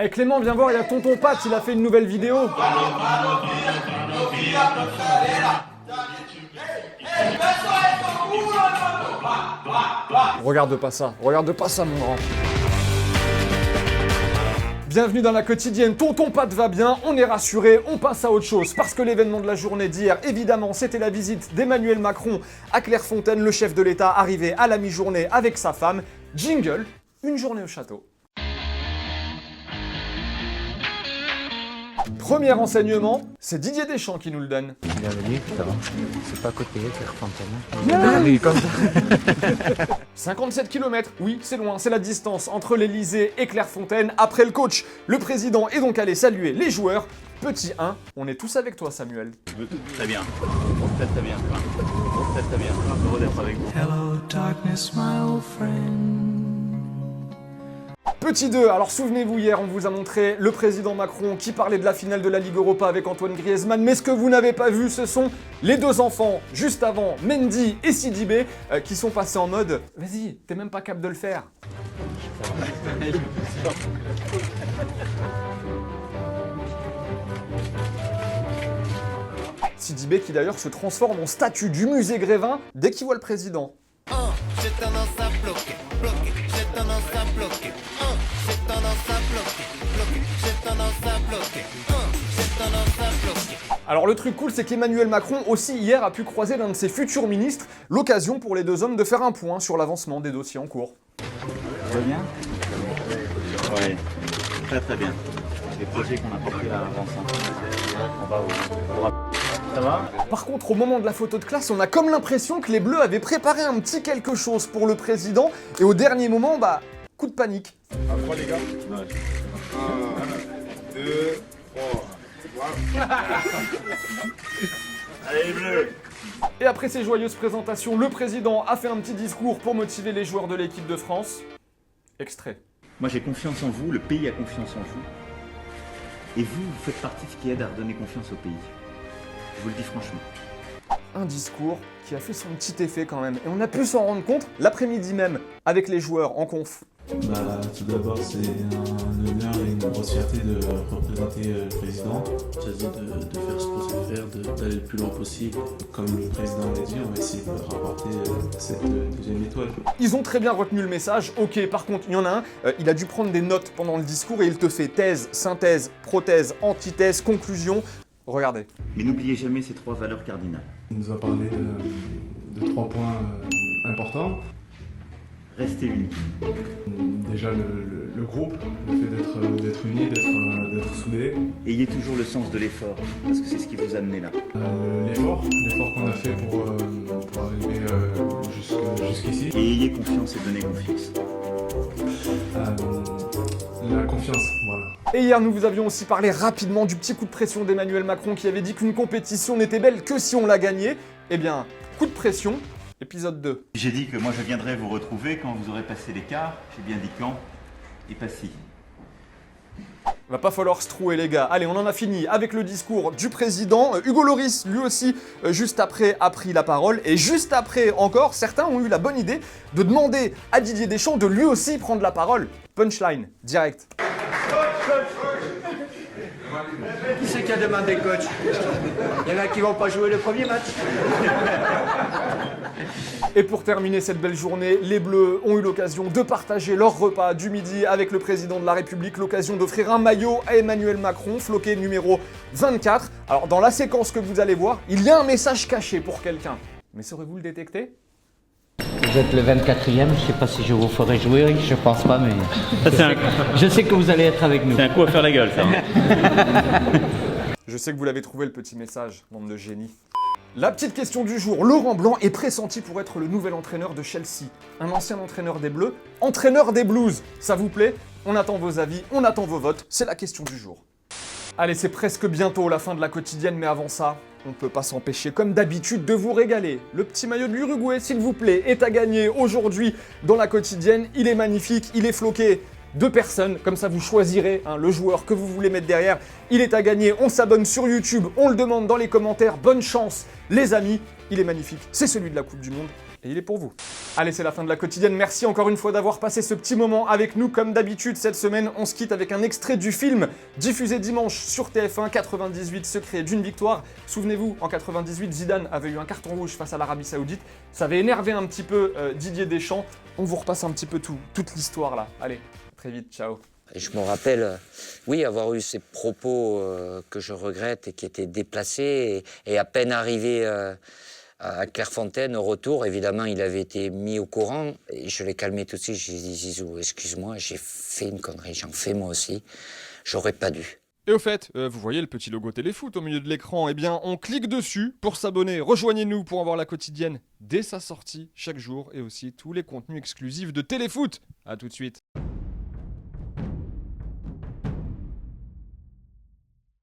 Eh Clément, viens voir, il y a Tonton Pat, il a fait une nouvelle vidéo. Regarde pas ça mon grand. Bienvenue dans la quotidienne, Tonton Pat va bien, on est rassuré, on passe à autre chose. Parce que l'événement de la journée d'hier, évidemment, c'était la visite d'Emmanuel Macron à Clairefontaine, le chef de l'État arrivé à la mi-journée avec sa femme. Jingle, une journée au château. Premier renseignement, c'est Didier Deschamps qui nous le donne. Bienvenue, ça va. C'est pas à côté, Clairefontaine. Oui, comme ça. 57 km, oui, c'est loin, c'est la distance entre l'Elysée et Clairefontaine. Après le coach, le président est donc allé saluer les joueurs. Petit 1, on est tous avec toi, Samuel. Très bien. Très bien. Très bien. Heureux d'être avec vous. Hello, darkness, my old friend. Petit 2, alors souvenez-vous, hier on vous a montré le président Macron qui parlait de la finale de la Ligue Europa avec Antoine Griezmann, mais ce que vous n'avez pas vu, ce sont les deux enfants, juste avant, Mendy et Sidibé, qui sont passés en mode « Vas-y, t'es même pas capable de le faire ». Sidibé qui d'ailleurs se transforme en statue du musée Grévin dès qu'il voit le président. J'ai tendance à bloquer, j'ai tendance à bloquer, j'ai tendance à bloquer, j'ai tendance à bloquer, j'ai tendance à bloquer. Alors le truc cool, c'est qu'Emmanuel Macron aussi hier a pu croiser l'un de ses futurs ministres, l'occasion pour les deux hommes de faire un point sur l'avancement des dossiers en cours. Ça va bien? Oui, très bien. Les projets qu'on a portés là avancent. On va au... Ça va? Par contre, au moment de la photo de classe, on a comme l'impression que les Bleus avaient préparé un petit quelque chose pour le président, et au dernier moment, bah, coup de panique. À 3 les gars. Ouais. 1, 2, 3. Allez, bleu! Et après ces joyeuses présentations, le président a fait un petit discours pour motiver les joueurs de l'équipe de France. Extrait. Moi j'ai confiance en vous, le pays a confiance en vous. Et vous faites partie de ce qui aide à redonner confiance au pays. Je vous le dis franchement. Un discours qui a fait son petit effet quand même. Et on a pu s'en rendre compte l'après-midi même, avec les joueurs en conf. Tout d'abord, c'est un honneur et une grosse fierté de représenter le président. Il s'agit de faire ce qu'on sait faire, d'aller le plus loin possible. Comme le président l'a dit, on va essayer de rapporter cette deuxième étoile. Ils ont très bien retenu le message. Ok, par contre, il y en a un, il a dû prendre des notes pendant le discours et il te fait thèse, synthèse, prothèse, antithèse, conclusion. Regardez. Mais n'oubliez jamais ces 3 valeurs cardinales. Il nous a parlé de 3 points importants. Restez unis. Déjà le groupe, le fait d'être unis, d'être soudés. Ayez toujours le sens de l'effort, parce que c'est ce qui vous a amené là. L'effort qu'on a fait pour arriver jusqu'ici. Et ayez confiance et donnez confiance. La confiance, voilà. Et hier, nous vous avions aussi parlé rapidement du petit coup de pression d'Emmanuel Macron qui avait dit qu'une compétition n'était belle que si on la gagnait. Eh bien, coup de pression, épisode 2. J'ai dit que moi je viendrai vous retrouver quand vous aurez passé l'écart. J'ai bien dit quand, et pas si. Va pas falloir se trouer les gars. Allez, on en a fini avec le discours du président. Hugo Lloris, lui aussi, juste après, a pris la parole. Et juste après encore, certains ont eu la bonne idée de demander à Didier Deschamps de lui aussi prendre la parole. Punchline, direct. Qui c'est qui a demandé coach? Il y en a qui vont pas jouer le premier match. Et pour terminer cette belle journée, les Bleus ont eu l'occasion de partager leur repas du midi avec le président de la République, l'occasion d'offrir un maillot à Emmanuel Macron, floqué numéro 24. Alors dans la séquence que vous allez voir, il y a un message caché pour quelqu'un. Mais saurez-vous le détecter? Vous êtes le 24e, je sais pas si je vous ferai jouer, je pense pas, mais je sais que vous allez être avec nous. C'est un coup à faire la gueule, ça. Je sais que vous l'avez trouvé le petit message, bande de génie. La petite question du jour, Laurent Blanc est pressenti pour être le nouvel entraîneur de Chelsea. Un ancien entraîneur des Bleus, entraîneur des Blues. Ça vous plaît? On attend vos avis, on attend vos votes, c'est la question du jour. Allez, c'est presque bientôt la fin de la quotidienne, mais avant ça, on peut pas s'empêcher, comme d'habitude, de vous régaler. Le petit maillot de l'Uruguay, s'il vous plaît, est à gagner aujourd'hui dans la quotidienne. Il est magnifique, il est floqué. 2 personnes, comme ça vous choisirez le joueur que vous voulez mettre derrière. Il est à gagner, on s'abonne sur YouTube, on le demande dans les commentaires. Bonne chance les amis, il est magnifique, c'est celui de la Coupe du Monde. Et il est pour vous. Allez, c'est la fin de la quotidienne. Merci encore une fois d'avoir passé ce petit moment avec nous. Comme d'habitude, cette semaine, on se quitte avec un extrait du film diffusé dimanche sur TF1, 98 secrets d'une victoire. Souvenez-vous, en 98, Zidane avait eu un carton rouge face à l'Arabie Saoudite. Ça avait énervé un petit peu Didier Deschamps. On vous repasse un petit peu toute l'histoire là. Allez, très vite, ciao. Et je me rappelle, oui, avoir eu ces propos que je regrette et qui étaient déplacés. Et à peine arrivé à Clairefontaine, au retour, évidemment, il avait été mis au courant. Et je l'ai calmé tout de suite. J'ai dit, Zizou, excuse-moi, j'ai fait une connerie. J'en fais moi aussi. J'aurais pas dû. Et au fait, vous voyez le petit logo Téléfoot au milieu de l'écran, eh bien on clique dessus pour s'abonner. Rejoignez-nous pour avoir la quotidienne dès sa sortie chaque jour et aussi tous les contenus exclusifs de Téléfoot. A tout de suite.